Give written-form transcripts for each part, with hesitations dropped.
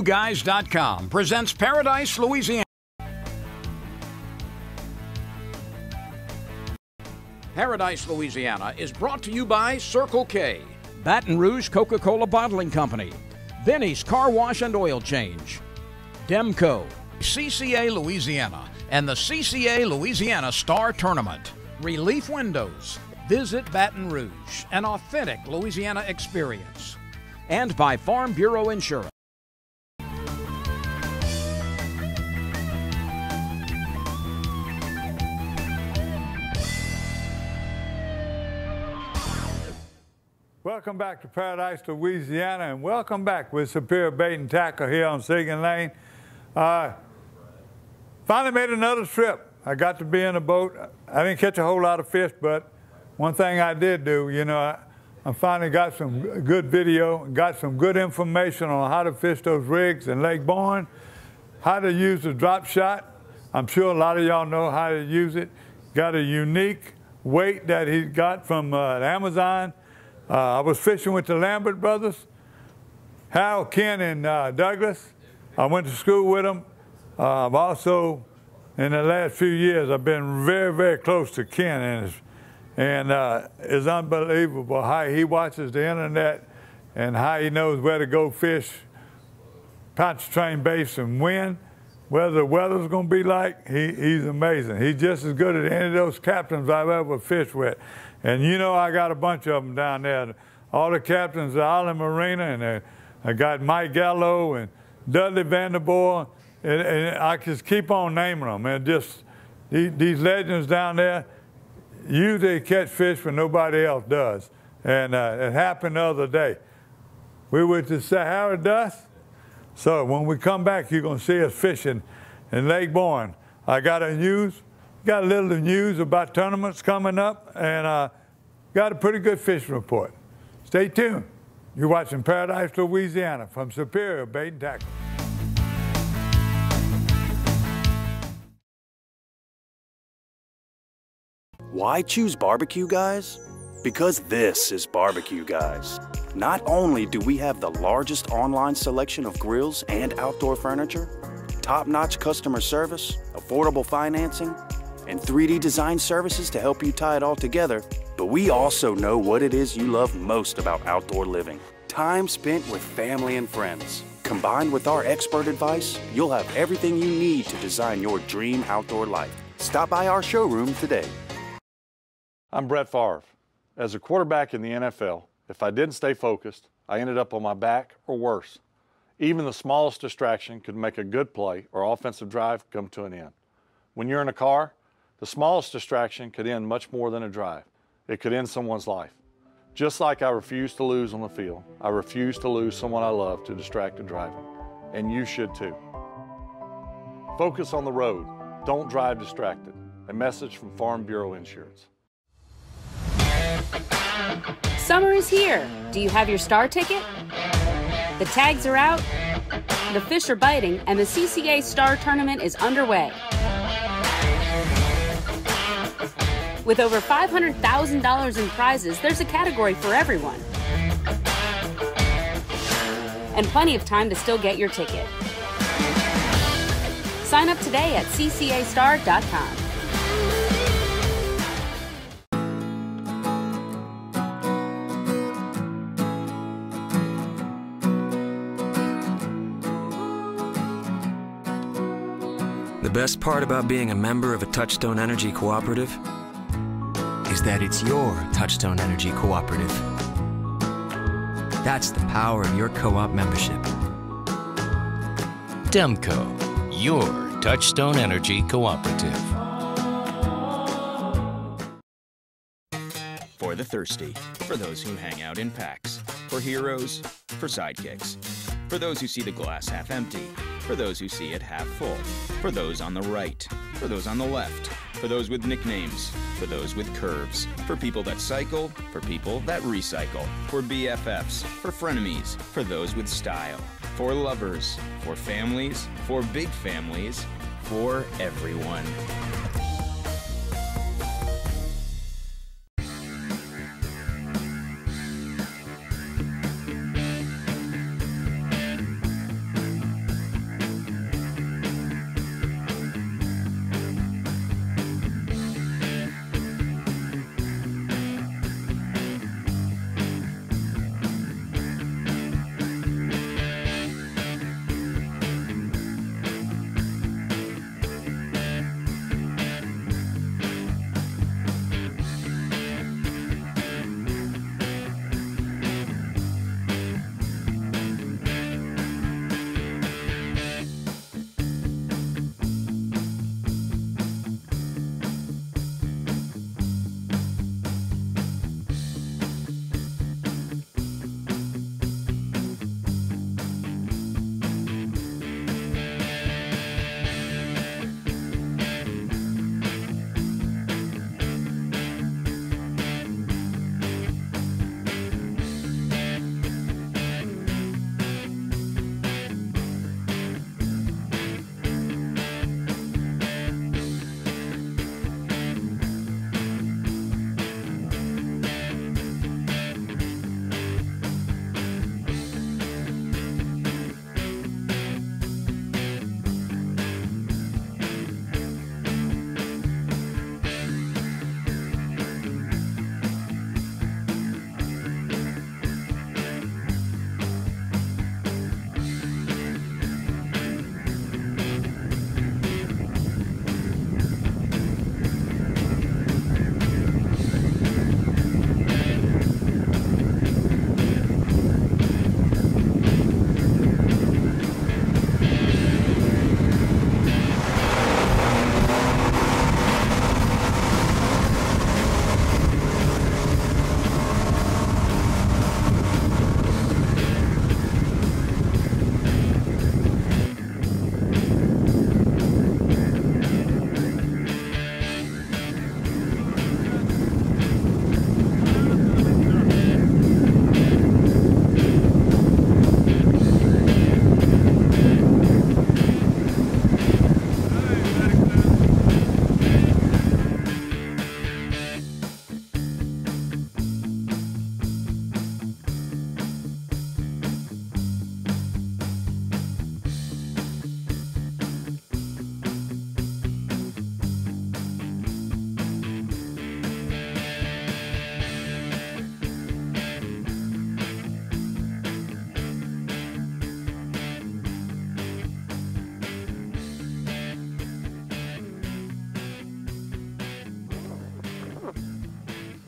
Guys.com presents Paradise, Louisiana. Paradise, Louisiana is brought to you by Circle K, Baton Rouge Coca-Cola Bottling Company, Benny's Car Wash and Oil Change, DEMCO, CCA Louisiana, and the CCA Louisiana Star Tournament. Relief Windows. Visit Baton Rouge, an authentic Louisiana experience. And by Farm Bureau Insurance. Welcome back to Paradise, Louisiana, and welcome back with Superior Bait and Tackle here on Sigan Lane. Finally made another trip. I got to be in a boat. I didn't catch a whole lot of fish, but one thing I did do, you know, I finally got some good video, got some good information on how to fish those rigs in Lake Bourne, how to use the drop shot. I'm sure a lot of y'all know how to use it. Got a unique weight that he got from the Amazon. I was fishing with the Lambert brothers, Hal, Ken, and Douglas. I went to school with them. I've also, in the last few years, I've been very, very close to Ken, and it's unbelievable how he watches the internet and how he knows where to go fish, Pontchartrain base, and when, whether the weather's going to be like. He's amazing. He's just as good as any of those captains I've ever fished with. And you know, I got a bunch of them down there. All the captains of Island Marina, and I got Mike Gallo and Dudley Vanderboer, and I just keep on naming them. And just these legends down there, usually catch fish when nobody else does. And it happened the other day. We were to Sahara Dust, so when we come back, you're going to see us fishing in Lake Bourne. I got a little news about tournaments coming up, and got a pretty good fishing report. Stay tuned. You're watching Paradise, Louisiana from Superior Bait and Tackle. Why choose Barbecue Guys? Because this is Barbecue Guys. Not only do we have the largest online selection of grills and outdoor furniture, top-notch customer service, affordable financing, and 3D design services to help you tie it all together, but we also know what it is you love most about outdoor living. Time spent with family and friends. Combined with our expert advice, you'll have everything you need to design your dream outdoor life. Stop by our showroom today. I'm Brett Favre. As a quarterback in the NFL, if I didn't stay focused, I ended up on my back or worse. Even the smallest distraction could make a good play or offensive drive come to an end. When you're in a car, the smallest distraction could end much more than a drive. It could end someone's life. Just like I refuse to lose on the field, I refuse to lose someone I love to distracted driving. And you should too. Focus on the road. Don't drive distracted. A message from Farm Bureau Insurance. Summer is here. Do you have your star ticket? The tags are out, the fish are biting, and the CCA Star Tournament is underway. With over $500,000 in prizes, there's a category for everyone. And plenty of time to still get your ticket. Sign up today at ccastar.com. The best part about being a member of a Touchstone Energy Cooperative is that it's your Touchstone Energy Cooperative. That's the power of your co-op membership. DEMCO, your Touchstone Energy Cooperative. For the thirsty, for those who hang out in packs, for heroes, for sidekicks, for those who see the glass half empty, for those who see it half full, for those on the right, for those on the left, for those with nicknames, for those with curves, for people that cycle, for people that recycle, for BFFs, for frenemies, for those with style, for lovers, for families, for big families, for everyone.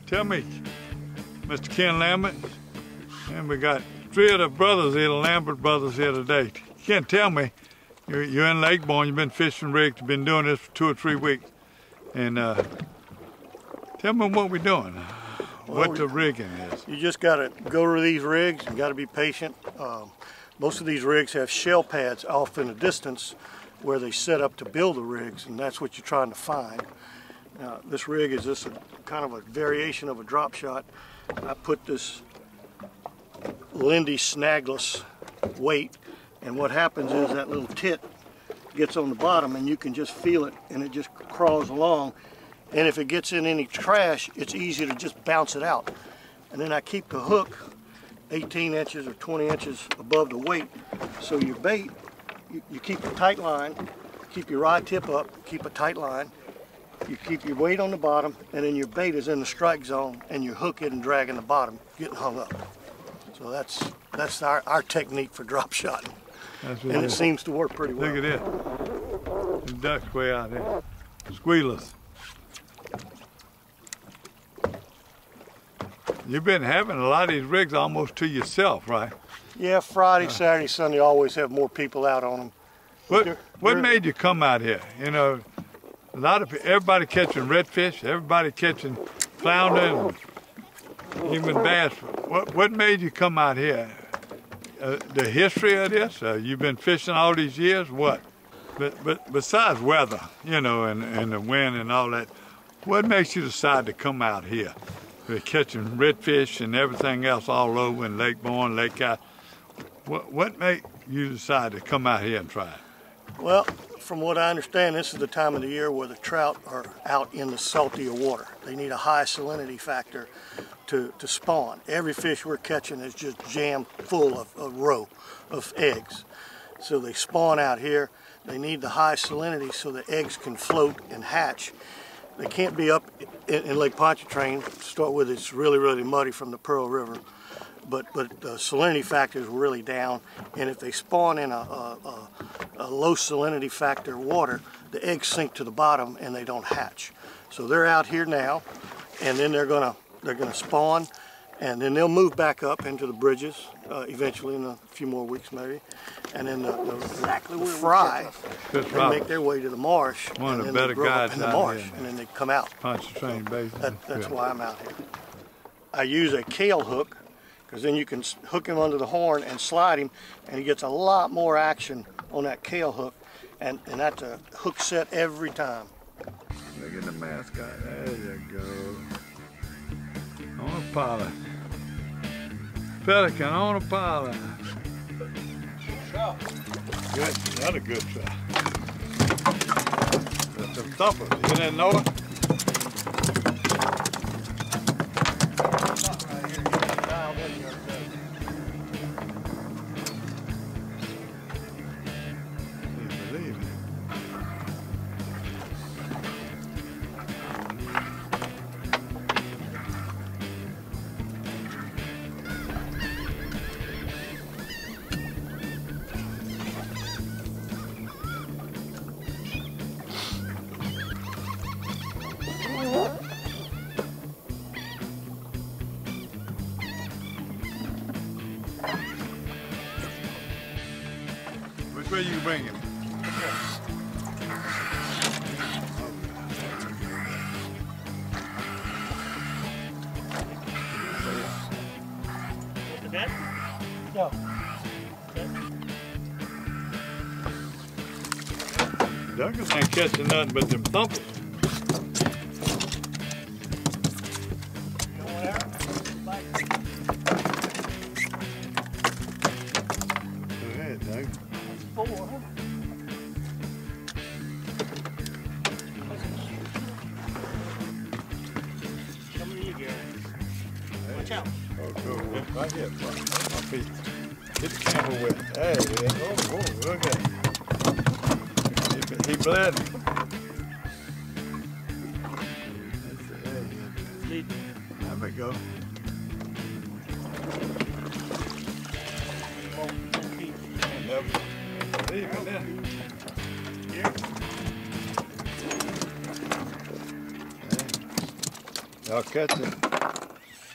Tell me, Mr. Ken Lambert, and we got 3 of the brothers here, the Lambert brothers here today. Ken, tell me, you're in Lakeborn, you've been fishing rigs, you've been doing this for 2 or 3 weeks, and tell me what we're doing, what the rigging is. You just got to go to these rigs, you got to be patient. Most of these rigs have shell pads off in the distance where they set up to build the rigs, and that's what you're trying to find. This rig is just kind of a variation of a drop shot. I put this Lindy snagless weight, and what happens is that little tit gets on the bottom and you can just feel it, and it just crawls along, and if it gets in any trash, it's easy to just bounce it out. And then I keep the hook 18 inches or 20 inches above the weight, so your bait, you keep a tight line, keep your rod tip up, keep a tight line, you keep your weight on the bottom, and then your bait is in the strike zone, and you hook it and drag in the bottom, getting hung up. So that's our technique for drop shotting. And it seems to work pretty well. Look at it. The duck's way out there. Squealers. You've been having a lot of these rigs almost to yourself, right? Yeah, Friday, Saturday, Sunday, always have more people out on them. What made you come out here? You know, everybody catching redfish, everybody catching flounder and even bass. What made you come out here? The history of this? You've been fishing all these years? What? But besides weather, you know, and the wind and all that, what makes you decide to come out here? We're catching redfish and everything else all over in Lakeborn, Lake Out. What made you decide to come out here and try it? Well, from what I understand, this is the time of the year where the trout are out in the saltier water. They need a high salinity factor to spawn. Every fish we're catching is just jammed full of a row of eggs. So they spawn out here. They need the high salinity so the eggs can float and hatch. They can't be up in Lake Pontchartrain. To start with, it's really, really muddy from the Pearl River. But the salinity factor is really down, and if they spawn in a low salinity factor water, the eggs sink to the bottom and they don't hatch. So they're out here now, and then they're gonna spawn, and then they'll move back up into the bridges eventually in a few more weeks maybe, and then the fry they make their way to the marsh. One of the better guys in the marsh, and then they come out. Pontchartrain Basin. That's why I'm out here. I use a Kale hook, because then you can hook him under the horn and slide him, and he gets a lot more action on that Kale hook, and that's a hook set every time. Look at the mascot. There you go. On a pilot. Pelican on a pilot. Good. Another good trout. That's some thumpers. You didn't know it? Which way you bring him? The net? No. Douglas ain't catching nothing but them thumpers. Go ahead, Doug. 4. Come to you, Gary. Watch out. Oh, cool. Right here, my feet. Get the camera wet. There it is. Oh, look at it. He bled. There we go. Y'all catch it.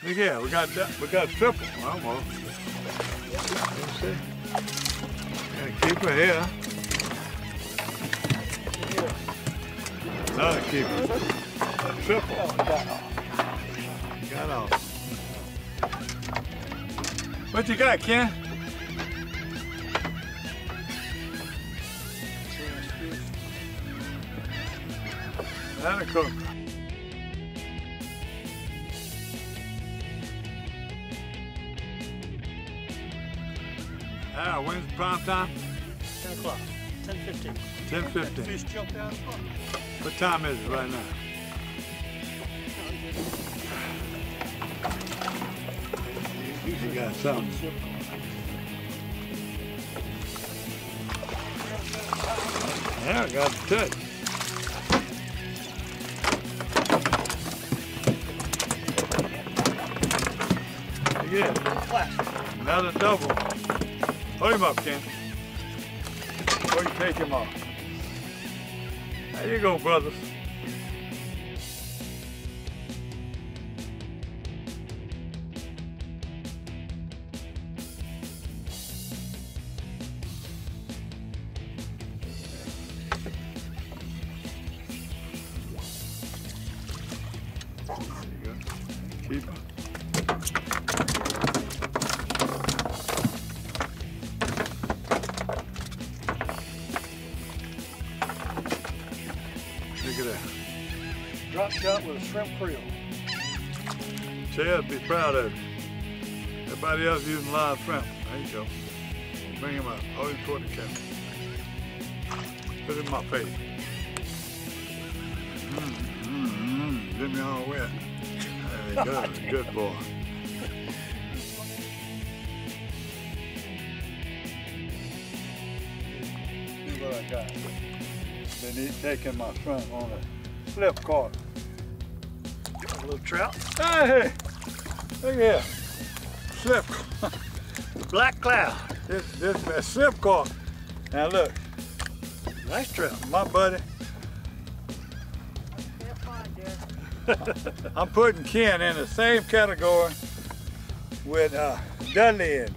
Look here, we got triple almost. Let's see. Gotta keep her here. Another keeper. Triple. Got off. What you got, Ken? That'll cook. When's the prime time? 10 o'clock. 10:15. 10:15. Fish jumped out of the boat. What time is it right now? You got something. Yeah, I got the touch. Again, another double. Hold him up, Ken. Before you take him off. There you go, brothers. There you go. Keep him. Look at that. Drop shot with a shrimp creel. Chad, be proud of you. Everybody else using live shrimp. There you go. Bring him up. Hold him toward the camera. Put him in my face. Get me all wet. There you go. Good boy. See what I got. Then he's taking my shrimp on a slip cart. A little trout. Hey! Look here. Slip. Black cloud. This is a slip cart. Now look. Nice trout. My buddy. I'm putting Ken in the same category with Dudley and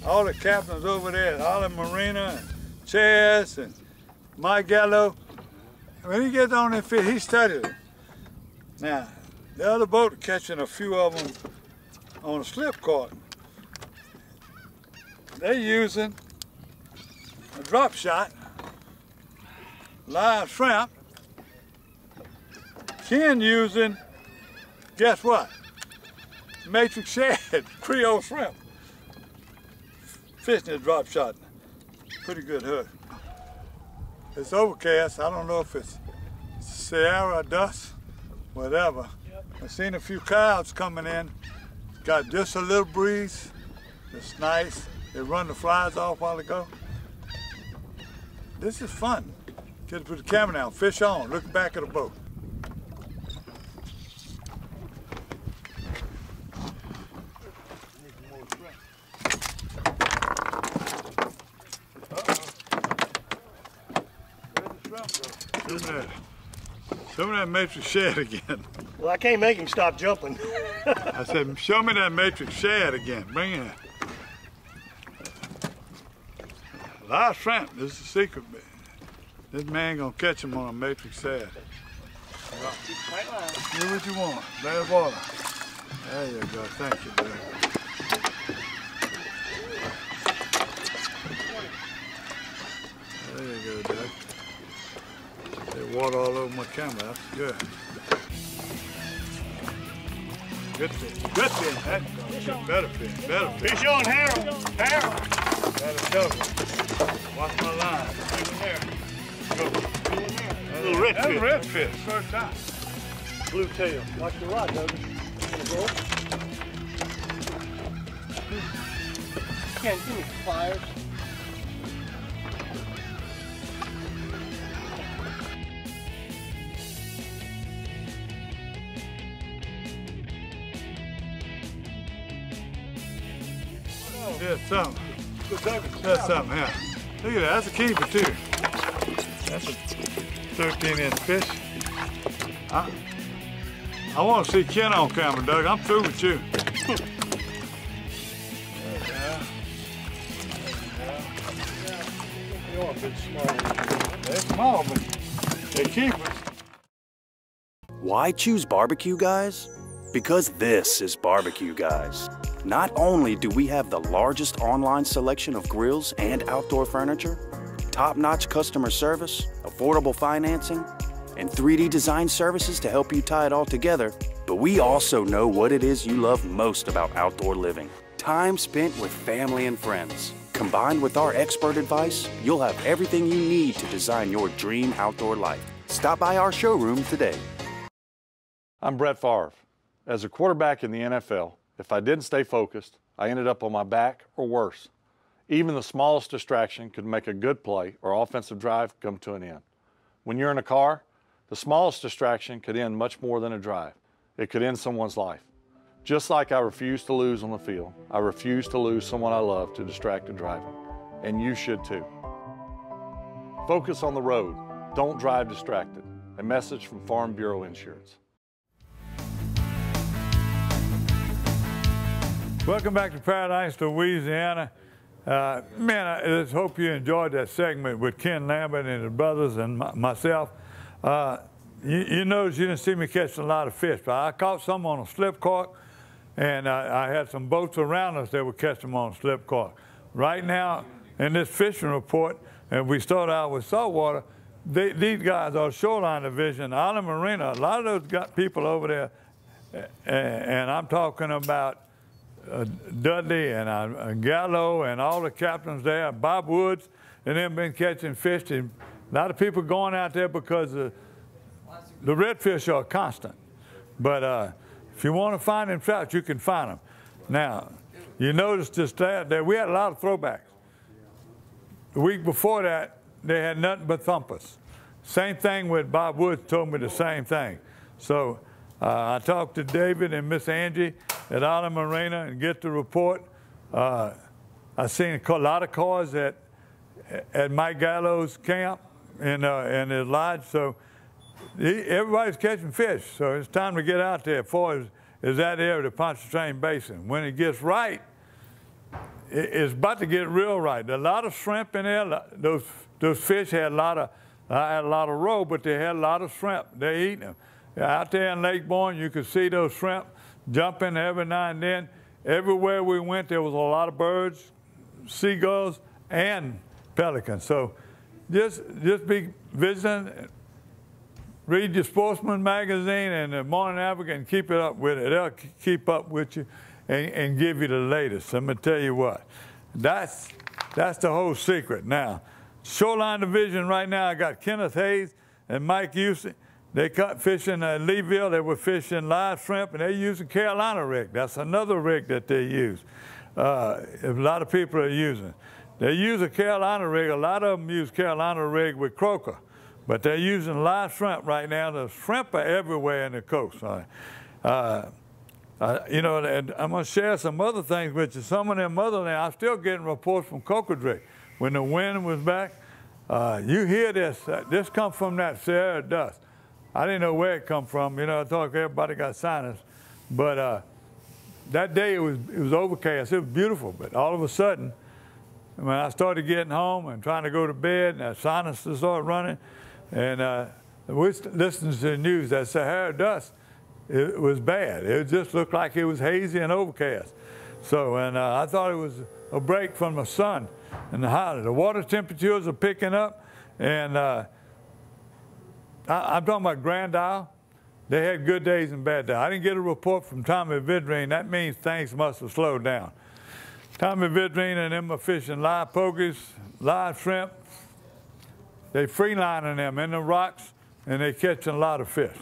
all the captains over there at Holland Marina and Chaz and Mike Gallo. When he gets on that fish, he studies it. Now, the other boat catching a few of them on a slip cart. They're using a drop shot, live shrimp. Ken using, guess what? Matrix shad, Creole shrimp. Fishing a drop shot. Pretty good hook. It's overcast. I don't know if it's Sierra dust, whatever. I've seen a few clouds coming in. Got just a little breeze. It's nice. They run the flies off while they go. This is fun. Get to put the camera down, fish on, look back at the boat. Show me that matrix shad again. Well, I can't make him stop jumping. I said, show me that matrix shad again. Bring it in. Live shrimp. This is the secret. This man gonna catch him on a matrix shad. Do what you want. Bad water. There you go. Thank you, man. There you go, Doug. There's water all over my camera. That's good. Good fish. Good fish. That's better fish. Better fish. Fish on, Harold. Harold. That'll double. Watch my line. Little red That's fish. red fish. First time. Blue tail. Watch the rod, Doug. Ken, give me pliers. There's something. There's something, yeah. Look at that. That's a keeper, too. That's a 13-inch fish. I want to see Ken on camera, Doug. I'm through with you. You're a bit small. They're small, but they keep us. Why choose Barbecue Guys? Because this is Barbecue Guys. Not only do we have the largest online selection of grills and outdoor furniture, top-notch customer service, affordable financing, and 3D design services to help you tie it all together, but we also know what it is you love most about outdoor living. Time spent with family and friends. Combined with our expert advice, you'll have everything you need to design your dream outdoor life. Stop by our showroom today. I'm Brett Favre. As a quarterback in the NFL, if I didn't stay focused, I ended up on my back or worse. Even the smallest distraction could make a good play or offensive drive come to an end. When you're in a car, the smallest distraction could end much more than a drive. It could end someone's life. Just like I refuse to lose on the field, I refuse to lose someone I love to distracted driving. And you should too. Focus on the road. Don't drive distracted. A message from Farm Bureau Insurance. Welcome back to Paradise, Louisiana. Man, I just hope you enjoyed that segment with Ken Lambert and his brothers and myself. You notice you didn't see me catching a lot of fish, but I caught some on a slip cork, and I had some boats around us that would catch them on a slip cork. Right now, in this fishing report, and we start out with saltwater, these guys are Shoreline Division, Island Marina. A lot of those people over there, and I'm talking about Dudley and Gallo and all the captains there, Bob Woods, and them been catching fish. And a lot of people going out there because the redfish are constant. But if you want to find them trout, you can find them. Now, you notice just that we had a lot of throwbacks. The week before that, they had nothing but thumpers. Same thing with Bob Woods told me the same thing. So I talked to David and Miss Angie at Island Marina and get the report. I seen a lot of cars at Mike Gallo's camp in his lodge. So everybody's catching fish. So it's time to get out there as far as that area, the Pontchartrain Basin. When it gets right, it's about to get real right. There's a lot of shrimp in there. Those fish had a lot of roe, but they had a lot of shrimp. They're eating them. Out there in Lake Bourne, you could see those shrimp jumping every now and then. Everywhere we went, there was a lot of birds, seagulls, and pelicans. So just be visiting, read your Sportsman magazine and the Morning African, and keep it up with it. They'll keep up with you and give you the latest. I'm going to tell you what. That's the whole secret. Now, Shoreline Division right now, I got Kenneth Hayes and Mike Houston. They caught fish in Leeville. They were fishing live shrimp, and they're using Carolina rig. That's another rig that they use. A lot of people are using. They use a Carolina rig. A lot of them use Carolina rig with croaker, but they're using live shrimp right now. The shrimp are everywhere in the coast. You know, and I'm going to share some other things with you. Some of them other than I'm still getting reports from Cocodrick. When the wind was back, you hear this. This comes from that Sierra dust. I didn't know where it come from. You know, I thought everybody got sinus. But that day it was overcast. It was beautiful. But all of a sudden, when I started getting home and trying to go to bed, and that sinuses started running, and we listened to the news, that Sahara dust, it was bad. It just looked like it was hazy and overcast. So, and I thought it was a break from the sun and the hot. The water temperatures are picking up, and I'm talking about Grand Isle. They had good days and bad days. I didn't get a report from Tommy Vidrine. That means things must have slowed down. Tommy Vidrine and them are fishing live pokies, live shrimp. They freelining them in the rocks, and they catching a lot of fish.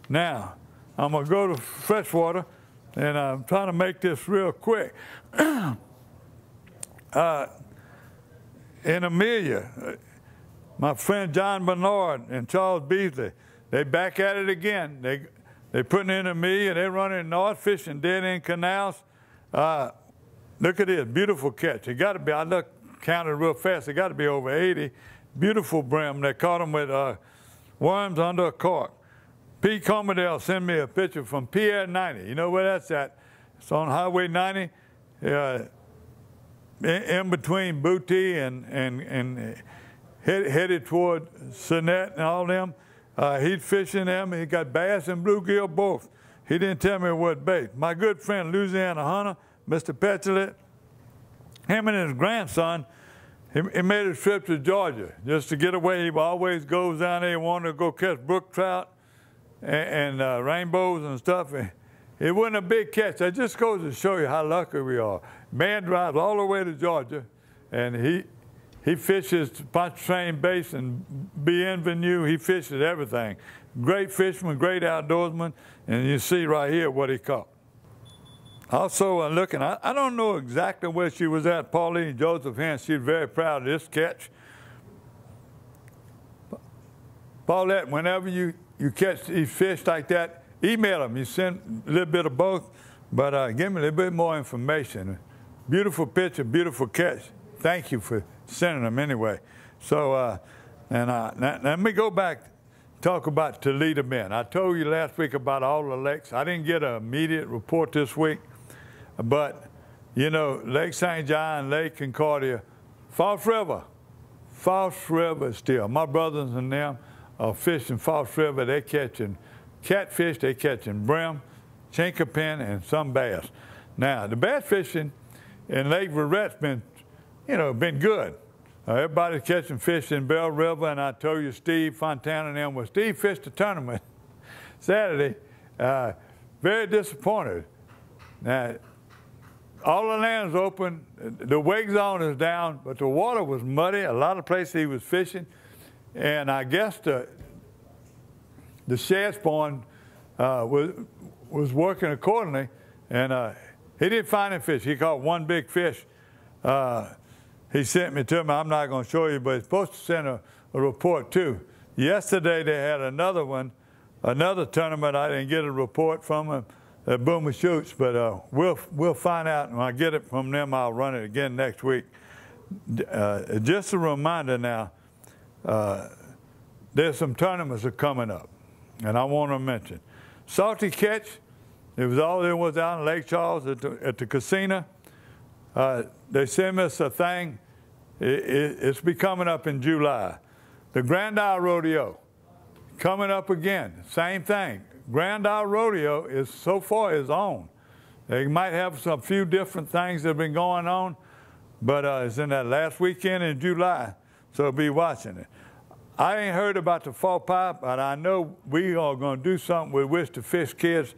Now, I'm going to go to freshwater, and I'm trying to make this real quick. In Amelia, my friend John Bernard and Charles Beasley, they back at it again. They putting in Amelia, they running north fishing dead end canals. Look at this, beautiful catch. It got to be, I counted real fast, it got to be over 80. Beautiful brim. They caught them with worms under a cork. Pete Comedale sent me a picture from Pier 90. You know where that's at? It's on Highway 90, in between Booty and headed toward Sinet and all them. He'd fishing them. He got bass and bluegill both. He didn't tell me what bait. My good friend, Louisiana hunter, Mr. Petulant, him and his grandson, he made a trip to Georgia just to get away. He always goes down there. He wanted to go catch brook trout and rainbows and stuff. It wasn't a big catch. That just goes to show you how lucky we are. Man drives all the way to Georgia, and he fishes Pontchartrain Basin, Bienvenue. He fishes everything. Great fisherman, great outdoorsman, and you see right here what he caught. Also looking, I don't know exactly where she was at, Pauline Joseph Hens. She's very proud of this catch. Paulette, whenever you catch these fish like that, email them. You send a little bit of both, but give me a little bit more information. Beautiful picture, beautiful catch. Thank you for sending them anyway. So, now let me go back, talk about Toledo Bend. I told you last week about all the lakes. I didn't get an immediate report this week, but, you know, Lake St. John, Lake Concordia, False River still. My brothers and them are fishing False River. They're catching catfish, they're catching brim, chinkapin, and some bass. Now, the bass fishing in Lake Verette's been good. Everybody's catching fish in Bell River, and I told you Steve Fontana and them, well, Steve fished a tournament Saturday. Very disappointed. Now, all the land's open, the wake zone is down, but the water was muddy. A lot of places he was fishing, and I guess the shed spawn was working accordingly, and he didn't find any fish. He caught one big fish. He sent me to me. I'm not going to show you, but he's supposed to send a report too. Yesterday they had another one, another tournament. I didn't get a report from him at Boomer Shoots, but we'll find out. When I get it from them, I'll run it again next week. Just a reminder now, there's some tournaments that are coming up, and I want to mention. Salty Catch, it was all there was out in Lake Charles at the casino. They sent us a thing. It's be coming up in July. The Grand Isle Rodeo, coming up again, same thing. Grand Isle Rodeo is so far is on. They might have some few different things that have been going on, but it's in that last weekend in July, so be watching it. I ain't heard about the fall pie, but I know we are going to do something with Wish to Fish Kids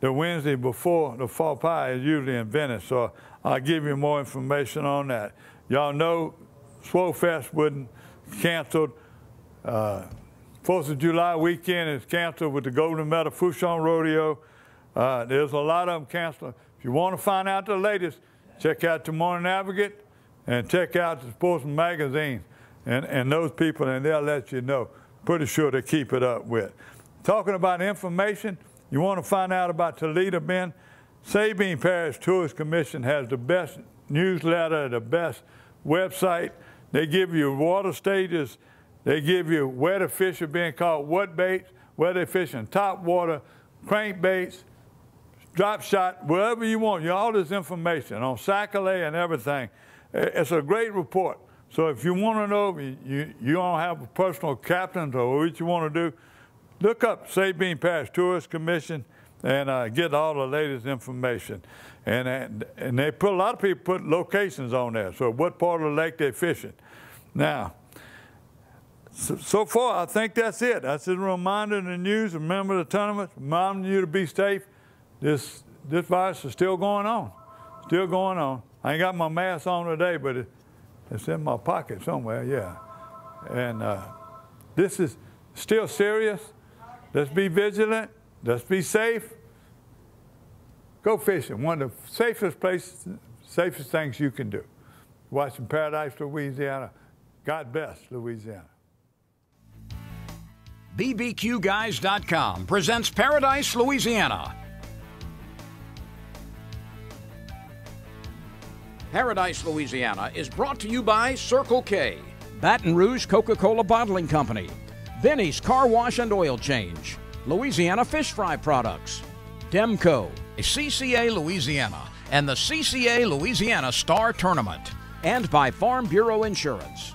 the Wednesday before the fall pie is usually in Venice, so I'll give you more information on that. Y'all know Swole Fest wasn't canceled. 4th of July weekend is canceled with the Golden Medal Fouchon Rodeo. There's a lot of them canceled. If you want to find out the latest, check out the Morning Advocate and check out the Sportsman Magazine and those people, and they'll let you know. Pretty sure they keep it up with. Talking about information, you want to find out about Toledo Bend, Sabine Parish Tourist Commission has the best newsletter, the best website. They give you water stages. They give you where the fish are being caught, what baits, where they're fishing, top water, crankbaits, drop shot, wherever you want. You all this information on Sac-A-Lait and everything. It's a great report. So if you want to know, you don't have a personal captain or what you want to do, look up Sabine Parish Tourist Commission and get all the latest information. And they put, a lot of people put locations on there, so what part of the lake they're fishing. Now, so far, I think that's it. That's a reminder in the news. Remember the tournament, reminding you to be safe. This virus is still going on, still going on. I ain't got my mask on today, but it's in my pocket somewhere, yeah. And this is still serious. Let's be vigilant. Let's be safe. Go fishing. One of the safest places, safest things you can do. Watching Paradise, Louisiana. God bless Louisiana. BBQGuys.com presents Paradise, Louisiana. Paradise, Louisiana is brought to you by Circle K, Baton Rouge Coca-Cola Bottling Company, Benny's Car Wash and Oil Change, Louisiana Fish Fry Products, DEMCO, CCA Louisiana, and the CCA Louisiana Star Tournament, and by Farm Bureau Insurance.